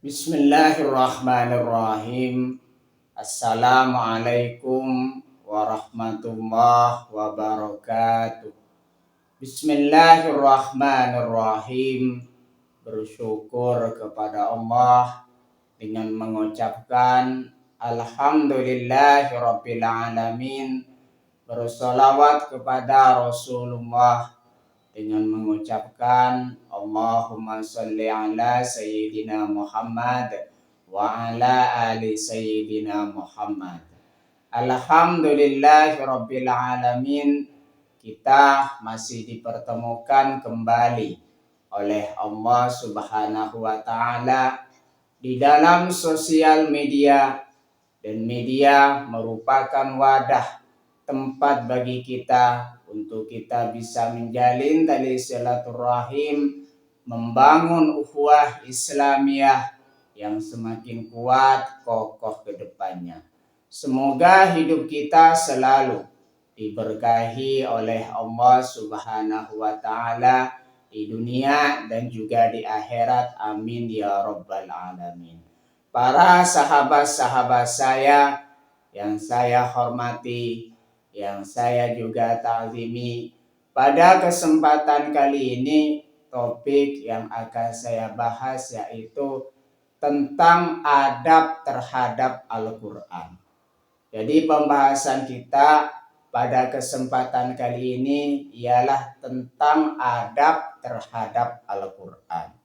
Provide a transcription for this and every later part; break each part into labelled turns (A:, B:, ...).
A: Bismillahirrahmanirrahim. Assalamualaikum warahmatullahi wabarakatuh. Bismillahirrahmanirrahim. Bersyukur kepada Allah dengan mengucapkan Alhamdulillahirabbil alamin. Bersolawat kepada Rasulullah dengan mengucapkan Allahumma sholli ala Sayyidina Muhammad wa ala ali Sayyidina Muhammad. Alhamdulillahirabbil alamin. Kita masih dipertemukan kembali oleh Allah Subhanahu wa taala di dalam sosial media, dan media merupakan wadah tempat bagi kita untuk kita bisa menjalin tali silaturahim, membangun ukhuwah Islamiyah yang semakin kuat kokoh ke depannya. Semoga hidup kita selalu diberkahi oleh Allah Subhanahu wa taala di dunia dan juga di akhirat. Amin ya rabbal alamin. Para sahabat-sahabat saya yang saya hormati, yang saya juga ta'zimi, pada kesempatan kali ini topik yang akan saya bahas yaitu tentang adab terhadap Al-Quran. Jadi pembahasan kita pada kesempatan kali ini ialah tentang adab terhadap Al-Quran.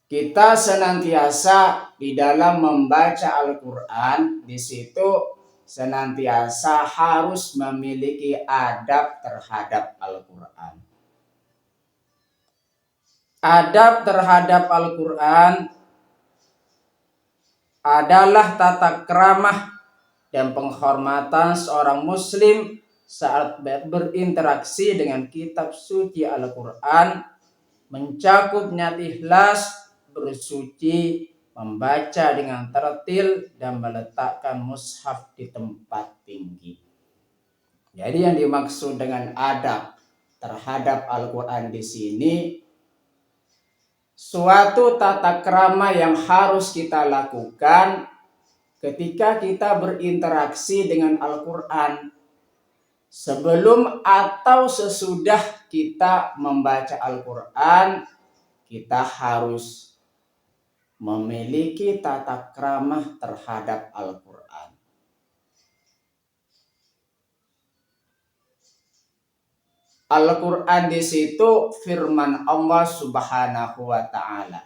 A: Kita senantiasa di dalam membaca Al-Quran, di situ senantiasa harus memiliki adab terhadap Al-Quran. Adab terhadap Al-Quran adalah tata keramah dan penghormatan seorang muslim saat berinteraksi dengan kitab suci Al-Quran, mencakup niat ikhlas, bersuci, membaca dengan tertil, dan meletakkan mushaf di tempat tinggi. Jadi yang dimaksud dengan adab terhadap Al-Quran di sini suatu tata krama yang harus kita lakukan ketika kita berinteraksi dengan Al-Quran. Sebelum atau sesudah kita membaca Al-Quran, kita harus memiliki tata krama terhadap Al-Quran. Al-Quran di situ firman Allah Subhanahu wa taala.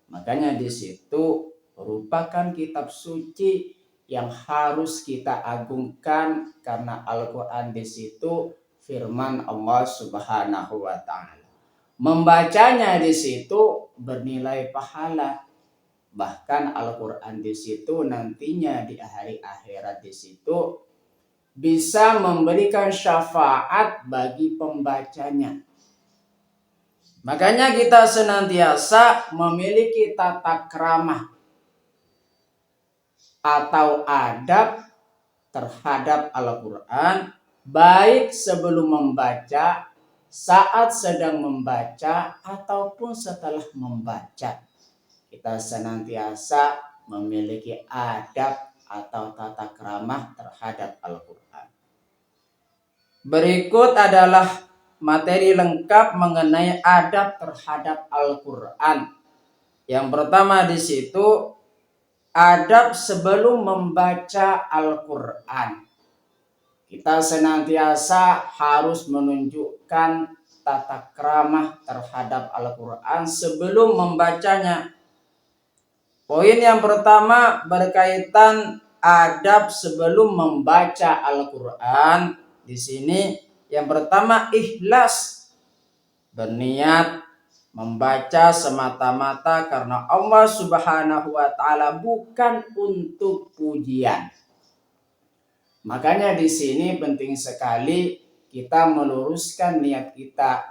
A: Makanya di situ merupakan kitab suci yang harus kita agungkan karena Al-Quran di situ firman Allah Subhanahu wa taala. Membacanya di situ bernilai pahala. Bahkan Al-Quran di situ nantinya di hari akhirat di situ bisa memberikan syafaat bagi pembacanya. Makanya kita senantiasa memiliki tata krama atau adab terhadap Al-Quran, baik sebelum membaca, saat sedang membaca, ataupun setelah membaca. Kita senantiasa memiliki adab atau tata krama terhadap Al-Quran. Berikut adalah materi lengkap mengenai adab terhadap Al-Quran. Yang pertama di situ adab sebelum membaca Al-Quran. Kita senantiasa harus menunjukkan tata krama terhadap Al-Quran sebelum membacanya. Poin yang pertama berkaitan adab sebelum membaca Al-Quran. Di sini yang pertama ikhlas, berniat membaca semata-mata karena Allah Subhanahu wa taala, bukan untuk pujian. Makanya di sini penting sekali kita meluruskan niat kita.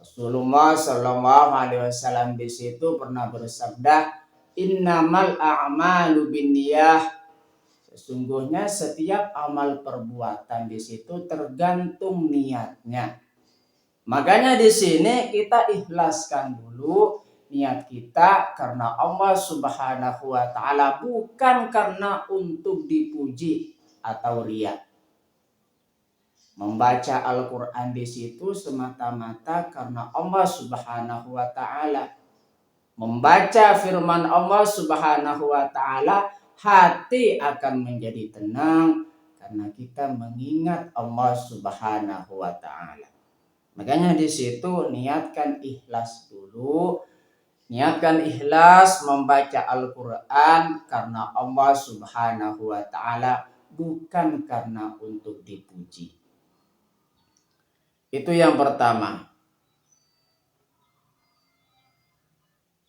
A: Rasulullah Shallallahu alaihi wasallam di situ pernah bersabda, innamal a'malu binniyah. Sesungguhnya setiap amal perbuatan di situ tergantung niatnya. Makanya di sini kita ikhlaskan dulu niat kita karena Allah Subhanahu wa taala, bukan karena untuk dipuji atau riya. Membaca Al-Qur'an di situ semata-mata karena Allah Subhanahu wa taala. Membaca firman Allah Subhanahu wa taala, hati akan menjadi tenang karena kita mengingat Allah Subhanahu wa taala. Makanya di situ niatkan ikhlas dulu. Niatkan ikhlas membaca Al-Qur'an karena Allah Subhanahu wa taala, bukan karena untuk dipuji. Itu yang pertama.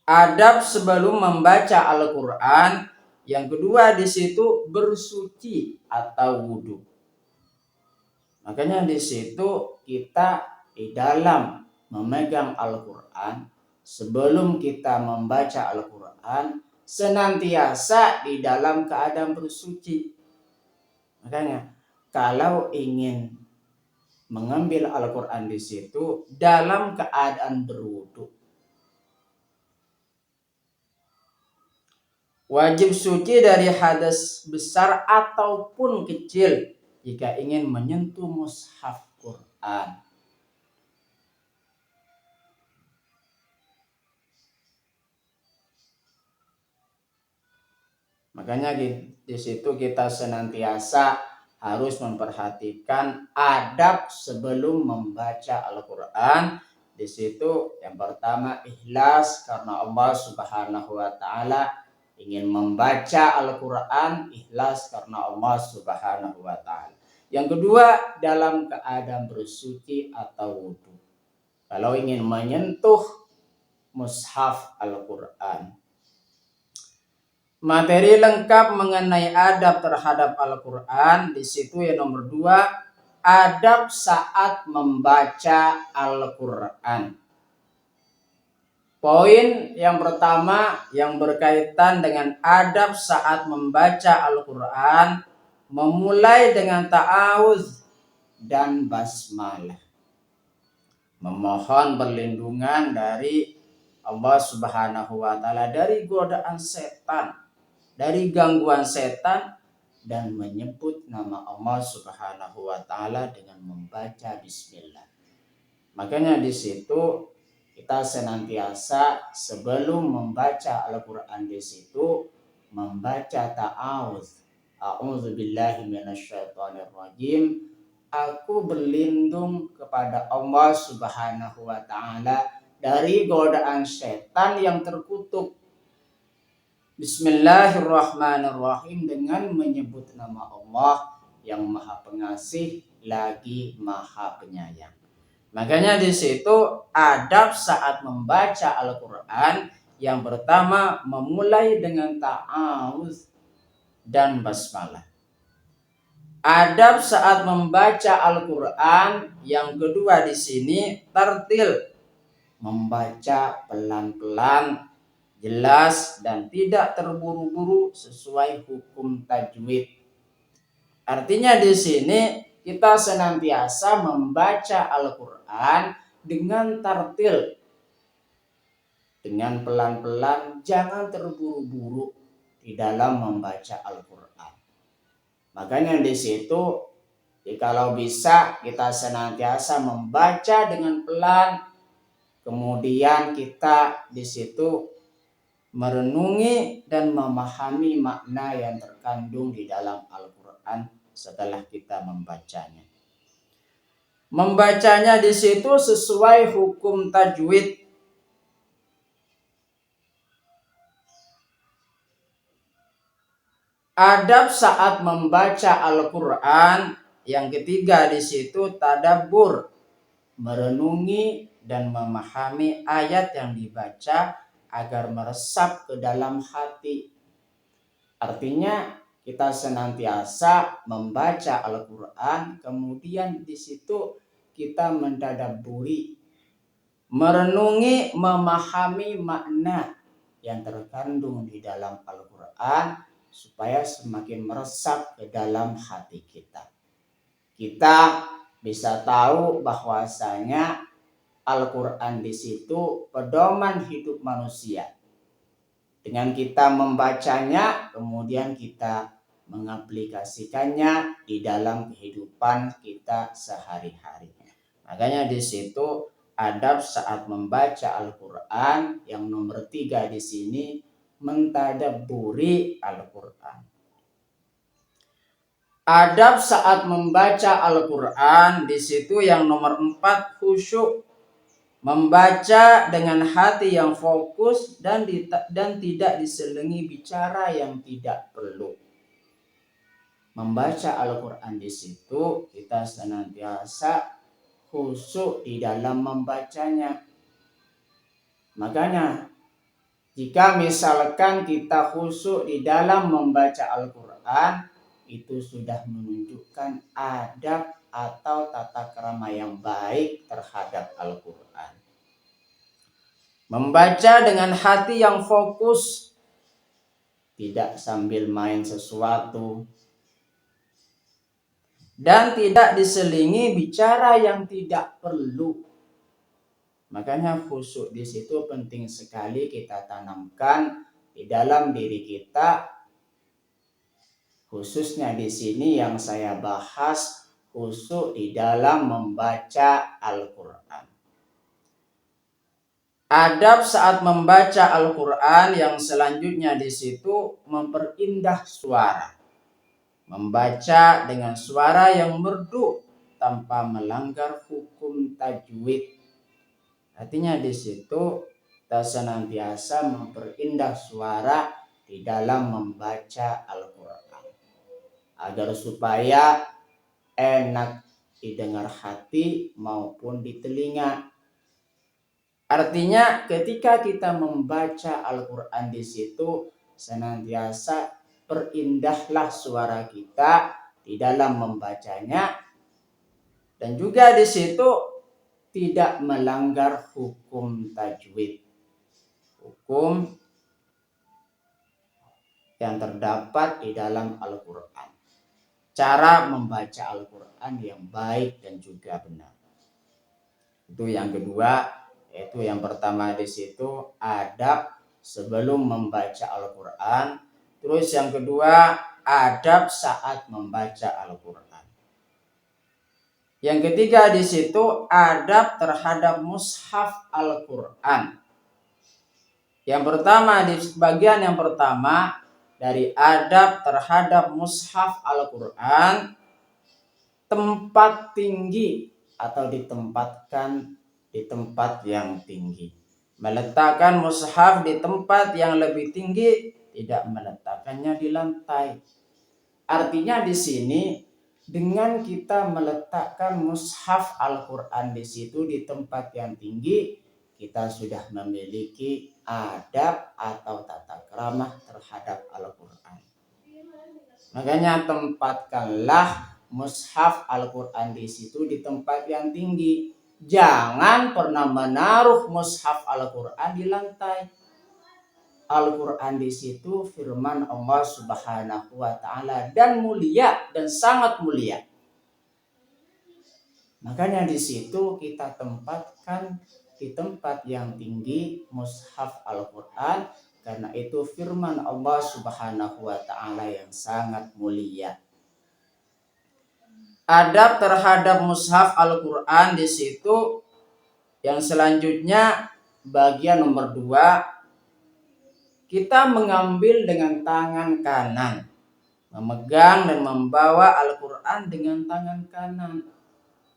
A: Adab sebelum membaca Al-Qur'an. Yang kedua di situ bersuci atau wudhu. Makanya di situ kita di dalam memegang Al-Qur'an, sebelum kita membaca Al-Qur'an, senantiasa di dalam keadaan bersuci. Makanya kalau ingin mengambil Al-Qur'an di situ dalam keadaan berwudu, wajib suci dari hadas besar ataupun kecil jika ingin menyentuh mushaf Quran. Makanya di situ kita senantiasa harus memperhatikan adab sebelum membaca Al-Qur'an. Di situ yang pertama ikhlas karena Allah Subhanahu wa taala. Ingin membaca Al-Qur'an ikhlas karena Allah Subhanahu wa taala. Yang kedua dalam keadaan bersuci atau wudu. Kalau ingin menyentuh mushaf Al-Qur'an. Materi lengkap mengenai adab terhadap Al-Qur'an di situ yang nomor 2, adab saat membaca Al-Qur'an. Poin yang pertama yang berkaitan dengan adab saat membaca Al-Qur'an, memulai dengan ta'awuz dan basmalah. Memohon perlindungan dari Allah Subhanahu wa taala dari godaan setan, dari gangguan setan, dan menyebut nama Allah Subhanahu wa taala dengan membaca bismillah. Makanya di situ kita senantiasa sebelum membaca Al-Qur'an di situ membaca ta'awuz. A'udzubillahi minasyaitonirrajim. Aku berlindung kepada Allah Subhanahu wa taala dari godaan setan yang terkutuk. Bismillahirrahmanirrahim, dengan menyebut nama Allah yang Maha Pengasih lagi Maha Penyayang. Makanya di situ adab saat membaca Al-Qur'an yang pertama memulai dengan ta'awuz dan basmalah. Adab saat membaca Al-Qur'an yang kedua di sini tartil, membaca pelan-pelan, jelas dan tidak terburu-buru sesuai hukum tajwid. Artinya di sini kita senantiasa membaca Al-Qur'an dengan tartil, dengan pelan-pelan, jangan terburu-buru di dalam membaca Al-Qur'an. Makanya di situ kalau bisa kita senantiasa membaca dengan pelan, kemudian kita di situ merenungi dan memahami makna yang terkandung di dalam Al-Qur'an setelah kita membacanya. Membacanya di situ sesuai hukum tajwid. Adab saat membaca Al-Qur'an yang ketiga di situ tadabbur, merenungi dan memahami ayat yang dibaca agar meresap ke dalam hati. Artinya kita senantiasa membaca Al-Qur'an, kemudian di situ kita mendadabburi, merenungi, memahami makna yang terkandung di dalam Al-Qur'an supaya semakin meresap ke dalam hati kita. Kita bisa tahu bahwasanya Al-Quran di situ pedoman hidup manusia. Dengan kita membacanya, kemudian kita mengaplikasikannya di dalam kehidupan kita sehari-hari. Makanya di situ adab saat membaca Al-Quran yang nomor 3 di sini, mentadabburi Al-Quran. Adab saat membaca Al-Quran di situ yang nomor 4, khusyuk. Membaca dengan hati yang fokus dan tidak diselingi bicara yang tidak perlu. Membaca Al-Quran di situ kita senantiasa khusyuk di dalam membacanya. Makanya jika misalkan kita khusyuk di dalam membaca Al-Quran, itu sudah menunjukkan adab atau tata krama yang baik terhadap Al-Quran. Membaca dengan hati yang fokus, tidak sambil main sesuatu, dan tidak diselingi bicara yang tidak perlu. Makanya khusyuk di situ penting sekali kita tanamkan di dalam diri kita, khususnya di sini yang saya bahas khusyuk di dalam membaca Al-Quran. Adab saat membaca Al-Quran yang selanjutnya di situ memperindah suara. Membaca dengan suara yang merdu tanpa melanggar hukum tajwid. Artinya di situ kita senantiasa memperindah suara di dalam membaca Al-Quran agar supaya enak didengar hati maupun di telinga. Artinya ketika kita membaca Al-Quran di situ senantiasa perindahlah suara kita di dalam membacanya, dan juga di situ tidak melanggar hukum tajwid, hukum yang terdapat di dalam Al-Quran. Cara membaca Al-Quran yang baik dan juga benar. Itu yang kedua. Itu yang pertama di situ adab sebelum membaca Al-Quran. Terus yang kedua adab saat membaca Al-Quran. Yang ketiga di situ adab terhadap mushaf Al-Quran. Yang pertama di bagian yang pertama dari adab terhadap mushaf Al-Quran, tempat tinggi atau ditempatkan di tempat yang tinggi. Meletakkan mushaf di tempat yang lebih tinggi, tidak meletakkannya di lantai. Artinya di sini dengan kita meletakkan mushaf Al-Quran di situ di tempat yang tinggi, kita sudah memiliki adab atau tata krama terhadap Al-Quran. Makanya tempatkanlah mushaf Al-Quran di situ di tempat yang tinggi. Jangan pernah menaruh mushaf Al-Quran di lantai. Al-Quran di situ firman Allah Subhanahu wa Ta'ala dan mulia dan sangat mulia. Makanya di situ kita tempatkan di tempat yang tinggi mushaf Al-Quran, karena itu firman Allah Subhanahu wa Ta'ala yang sangat mulia. Adab terhadap mushaf Al-Quran di situ yang selanjutnya bagian nomor 2, kita mengambil dengan tangan kanan, memegang dan membawa Al-Quran dengan tangan kanan.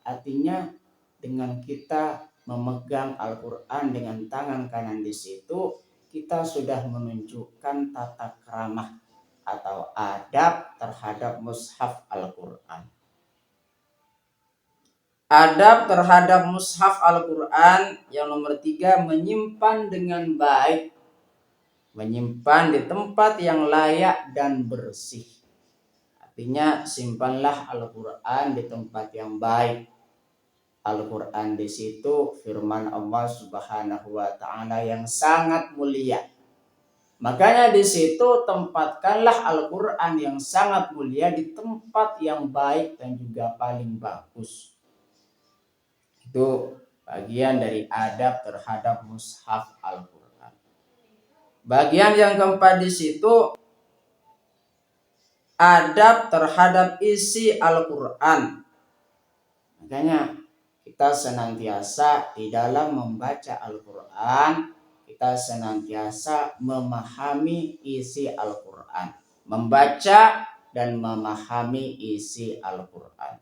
A: Artinya dengan kita memegang Al-Quran dengan tangan kanan di situ kita sudah menunjukkan tata krama atau adab terhadap mushaf Al-Quran. Adab terhadap mushaf Al-Quran yang nomor 3, menyimpan dengan baik. Menyimpan di tempat yang layak dan bersih. Artinya simpanlah Al-Quran di tempat yang baik. Al-Quran di situ firman Allah Subhanahu wa Ta'ala yang sangat mulia. Makanya di situ tempatkanlah Al-Quran yang sangat mulia di tempat yang baik dan juga paling bagus. Itu bagian dari adab terhadap mushaf Al-Quran. Bagian yang keempat di situ adab terhadap isi Al-Quran. Makanya kita senantiasa di dalam membaca Al-Quran, kita senantiasa memahami isi Al-Quran, membaca dan memahami isi Al-Quran.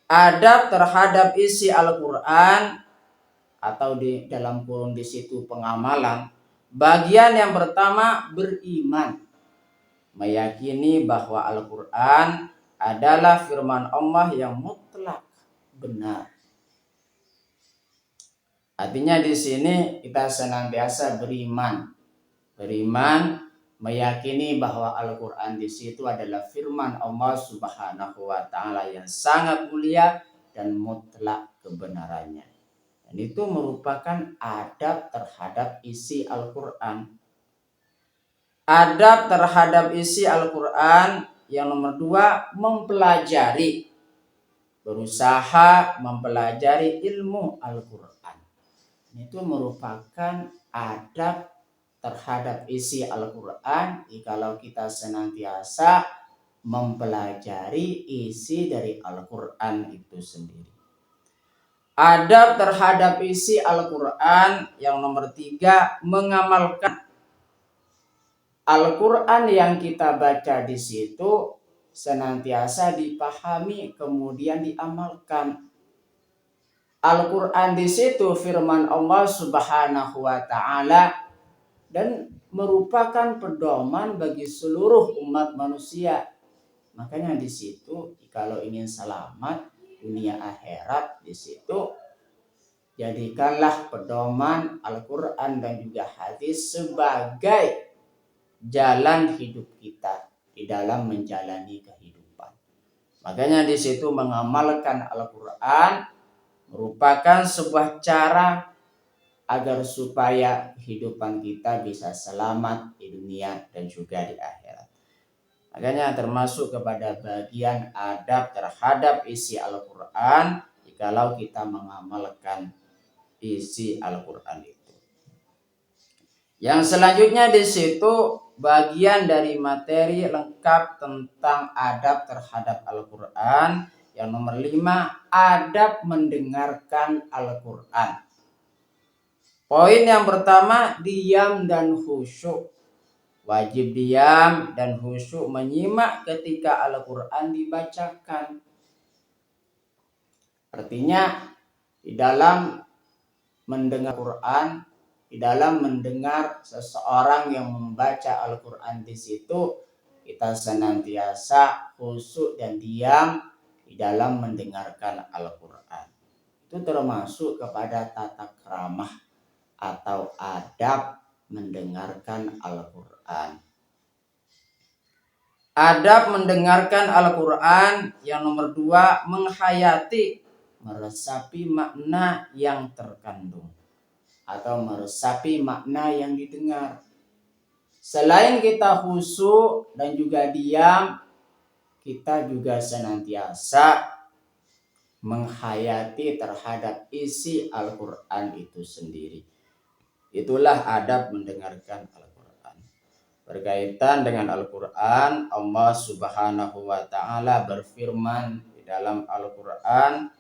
A: Adab terhadap isi Al-Quran atau di dalam kurung di situ pengamalan. Bagian yang pertama beriman, meyakini bahwa Al-Quran adalah firman Allah yang mutlak benar. Artinya di sini kita senantiasa beriman meyakini bahwa Al-Quran di situ adalah firman Allah Subhanahu wa taala yang sangat mulia dan mutlak kebenarannya. Dan itu merupakan adab terhadap isi Al-Quran. Adab terhadap isi Al-Quran yang nomor 2, mempelajari, berusaha mempelajari ilmu Al-Quran. Itu merupakan adab terhadap isi Al-Quran jikalau kita senantiasa mempelajari isi dari Al-Quran itu sendiri. Adab terhadap isi Al-Quran yang nomor 3, mengamalkan Al-Quran yang kita baca di situ senantiasa dipahami kemudian diamalkan. Al-Quran di situ firman Allah Subhanahu wa taala dan merupakan pedoman bagi seluruh umat manusia. Makanya di situ kalau ingin selamat dunia akhirat, di situ jadikanlah pedoman Al-Quran dan juga hadis sebagai jalan hidup kita di dalam menjalani kehidupan. Makanya di situ mengamalkan Al-Quran merupakan sebuah cara agar supaya kehidupan kita bisa selamat di dunia dan juga di akhirat. Makanya termasuk kepada bagian adab terhadap isi Al-Quran jikalau kita mengamalkan isi Al-Quran itu. Yang selanjutnya di situ bagian dari materi lengkap tentang adab terhadap Al-Quran. Yang nomor 5, adab mendengarkan Al-Quran. Poin yang pertama, diam dan khusyuk. Wajib diam dan khusyuk menyimak ketika Al-Quran dibacakan. Artinya di dalam mendengar Quran, di dalam mendengar seseorang yang membaca Al-Quran di situ, kita senantiasa khusyuk dan diam di dalam mendengarkan Al-Quran. Itu termasuk kepada tata keramah atau adab mendengarkan Al-Quran. Adab mendengarkan Al-Quran yang nomor 2, menghayati, meresapi makna yang terkandung atau meresapi makna yang didengar. Selain kita khusyuk dan juga diam, kita juga senantiasa menghayati terhadap isi Al-Quran itu sendiri. Itulah adab mendengarkan Al-Quran. Berkaitan dengan Al-Quran, Allah Subhanahu wa taala berfirman di dalam Al-Quran,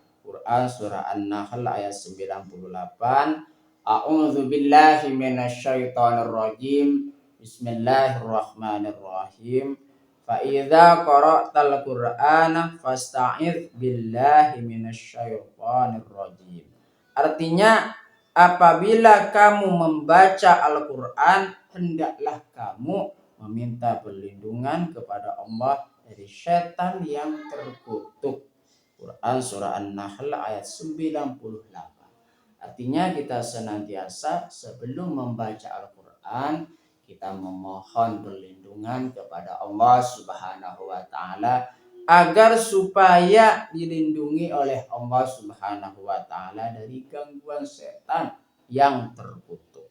A: surah An-Nahl ayat 98, A'udzu billahi minasyaitonir rajim. Bismillahirrahmanirrahim. Fa idza qara'tal Qur'ana fasta'idz billahi minasyaitonir rajim. Artinya, apabila kamu membaca Al-Quran, hendaklah kamu meminta perlindungan kepada Allah dari setan yang terkutuk. Quran surah An-Nahl ayat 98. Artinya kita senantiasa sebelum membaca Al-Quran, kita memohon perlindungan kepada Allah Subhanahu wa taala agar supaya dilindungi oleh Allah Subhanahu wa taala dari gangguan setan yang terkutuk.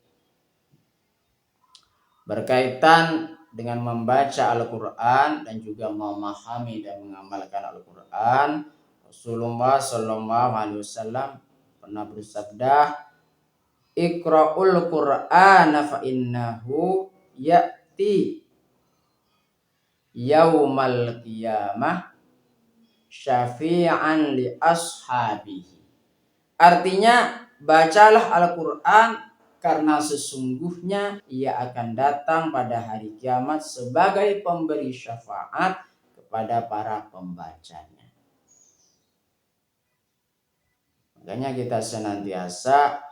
A: Berkaitan dengan membaca Al-Quran dan juga memahami dan mengamalkan Al-Quran, Rasulullah SAW pernah bersabda, Iqra'ul Qur'ana fa innahu ya'ti yaumal qiyamah syafi'an li ashabihi. Artinya, bacalah Al-Quran karena sesungguhnya ia akan datang pada hari kiamat sebagai pemberi syafaat kepada para pembacanya. Makanya kita senantiasa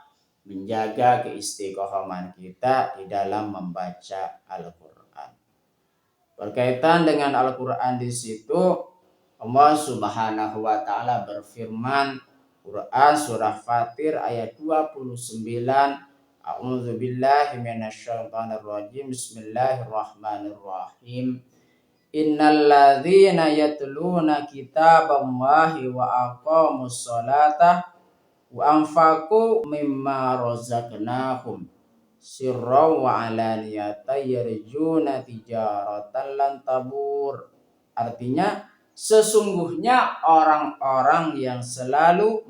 A: menjaga keistiqomahan kita di dalam membaca Al-Quran. Berkaitan dengan Al-Quran di situ, Allah Subhanahu wa taala berfirman, Quran surah Fatir ayat 29, A'udzu billahi minasyaitonir rajim. Bismillahirrahmanirrahim. Innal ladzina yatluna kitaballahi wa aqamus sholata wa anfaqu mimma razaqnahum sirran wa alaniyatan yarjuna tijaratan lan tabur. Artinya, sesungguhnya orang-orang yang selalu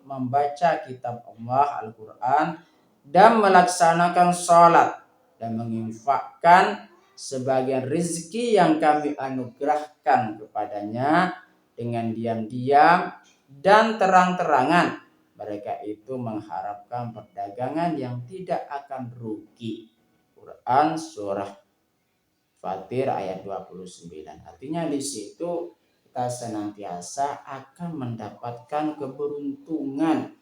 A: membaca kitab Allah Al-Quran dan melaksanakan sholat dan menginfakkan sebagian rezeki yang kami anugerahkan kepadanya dengan diam-diam dan terang-terangan, mereka itu mengharapkan perdagangan yang tidak akan rugi. Quran surah Fatir ayat 29. Artinya di situ kita senantiasa akan mendapatkan keberuntungan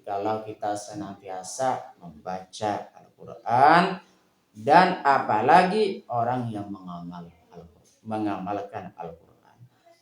A: kalau kita senantiasa membaca Al-Quran, dan apalagi orang yang mengamalkan Al-Quran.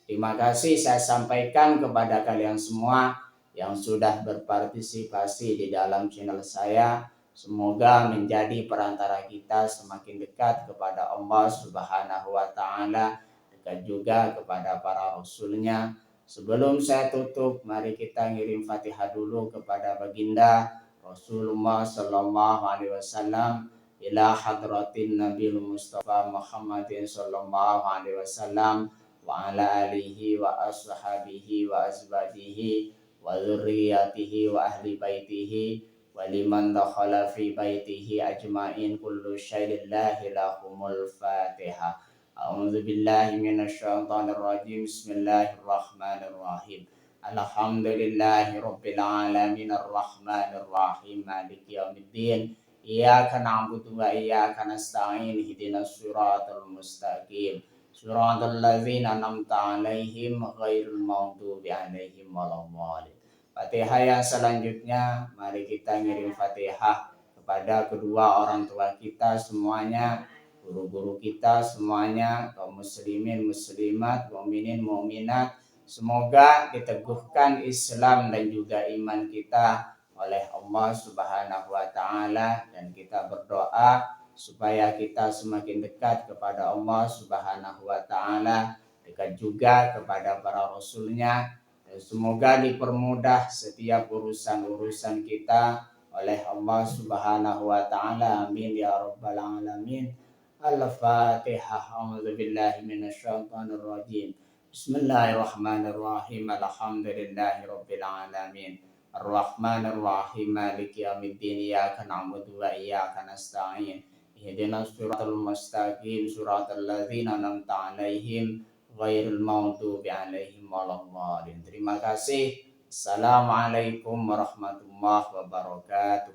A: Terima kasih saya sampaikan kepada kalian semua yang sudah berpartisipasi di dalam channel saya. Semoga menjadi perantara kita semakin dekat kepada Allah Subhanahu wa taala, dekat juga kepada para rasulnya. Sebelum saya tutup, mari kita ngirim Fatihah dulu kepada baginda Rasulullah sallallahu alaihi wasallam, ila hadratin Nabil Mustafa Muhammadin sallallahu alaihi wasallam wa ala alihi wa ashabihi wa azwajihi wa dzurriyyatihi wa ahli baitihi waliman dakhala fi baitihi ajma'in kullu syai'in lahumul Fatihah. A'udzu billahi minasyaitonir rajim. Bismillahirrahmanirrahim. Alhamdulillahi rabbil alamin arrahmanir rahim maliki yaumiddin. Iyyaka na'budu wa iyyaka nasta'in. Ihdinas siratal mustaqim. Siratal ladzina an'amta 'alaihim ghairil maghdubi 'alaihim waladdallin. Fatihah yang selanjutnya, mari kita ngirim Fatihah kepada kedua orang tua kita semuanya, guru-guru kita semuanya, kaum muslimin, muslimat, mukminin, mukminat. Semoga diteguhkan Islam dan juga iman kita oleh Allah Subhanahu wa taala, dan kita berdoa supaya kita semakin dekat kepada Allah Subhanahu wa taala, dekat juga kepada para rasulnya. Semoga dipermudah setiap urusan-urusan kita oleh Allah Subhanahu wa taala. Amin ya rabbal alamin. Al-Fatihah. A'udzu billahi minasyaitonir rajim. Bismillahirrahmanirrahim. Alhamdulillahi rabbil alamin. Ar-Rahmanir Rahim. Maliki yaumiddin. Iyyaka na'budu wa iyyaka nasta'in. Ihdinas siratal mustaqim. Siratal ladzina an'amta 'alaihim ghairil maghdubi 'alaihim waladdallin. Terima kasih. Assalamualaikum warahmatullahi wabarakatuh.